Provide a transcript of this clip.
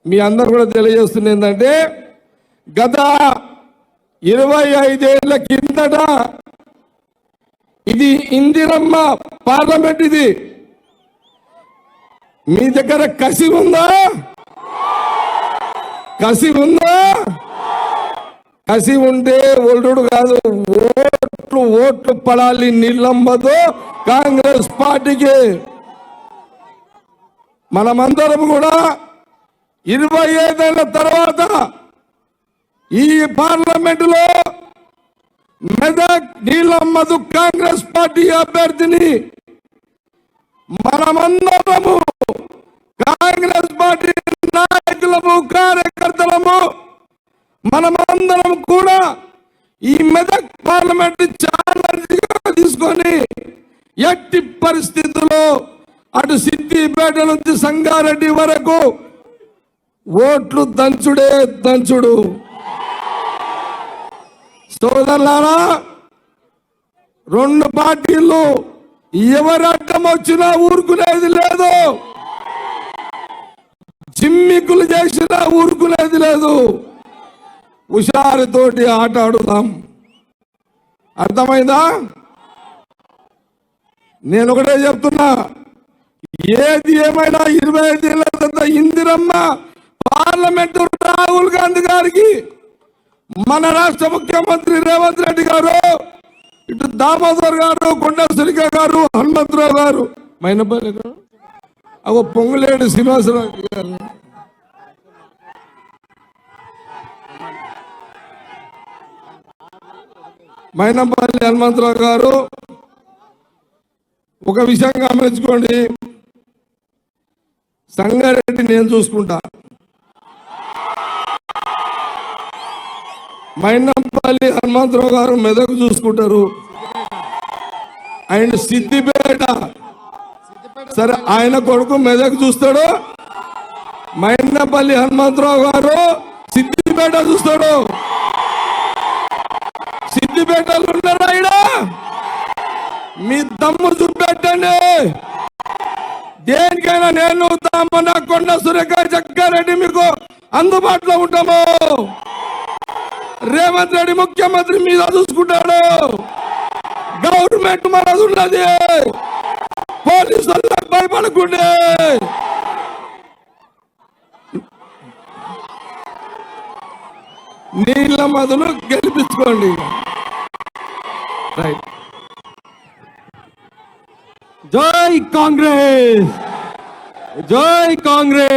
మీ అందరూ కూడా తెలియజేస్తుంది ఏంటంటే గత 25 ఏళ్ల కిందట ఇది ఇందిరమ్మ పార్లమెంట్. ఇది మీ దగ్గర కసి ఉందా? కసి ఉందా? కసి ఉంటే ఒల్లుడు కాదు, ఓట్లు పడాలి నీళ్ళమ్మతో కాంగ్రెస్ పార్టీకి. మనమందరం కూడా 25 ఏళ్ల తర్వాత ఈ పార్లమెంటులో మెదక్ నీలమ్మదు కాంగ్రెస్ పార్టీ అభ్యర్థిని మనమందరము కాంగ్రెస్ పార్టీ నాయకులము కార్యకర్తలము మనమందరం కూడా ఈ మెదక్ పార్లమెంట్ ఛాలెంజ్ తీసుకొని ఎట్టి పరిస్థితుల్లో అటు సిద్దిపేట నుంచి సంగారెడ్డి వరకు ఓట్లు దంచుడే దంచుడు. సోదరులారా, 2 పార్టీలు ఎవరు అడ్డం వచ్చినా ఊరుకునేది లేదు, జిమ్మికులు చేసినా ఊరుకునేది లేదు. హుషారుతోటి ఆట ఆడుదాం. అర్థమైందా? నేను ఒకటే చెప్తున్నా, ఏది ఏమైనా 25 ఏళ్ల తర్వాత ఇందిరమ్మ పార్లమెంటు రాహుల్ గాంధీ గారికి మన రాష్ట్ర ముఖ్యమంత్రి రేవంత్ రెడ్డి గారు, ఇటు దామోదర్ గారు, కొండ సురేఖ గారు, హనుమంతరావు గారు, మైనపల్లి గారు, అవ పొంగులేడు శ్రీనివాసరావు గారు, మైనపల్లి హనుమంతరావు గారు. ఒక విషయం గమనించుకోండి, సంగారెడ్డి నేను చూసుకుంటా, మైనంపల్లి హనుమంతరావు గారు మెదక్ చూసుకుంటారు, ఆయన సిద్దిపేట, సరే ఆయన కొడుకు మెదక్ చూస్తాడు, మైనంపల్లి హనుమంతరావు గారు సిద్దిపేట చూస్తాడు. సిద్దిపేటలో ఉన్నారా? ఆయన మీ దమ్ము చూపెట్టండి. దేనికైనా నేను తమ్మన కొండ సురేఖ జగ్గారెడ్డి మీకు అందుబాటులో ఉంటాము. రేవంత్ రెడ్డి ముఖ్యమంత్రి మీద చూసుకుంటాడు, గవర్నమెంట్ మనది ఉన్నది, పోలీసులకు భయపడకుండే. నీళ్ళ మధులు గెలిపించుకోండి. రైట్. జై కాంగ్రెస్, జై కాంగ్రెస్.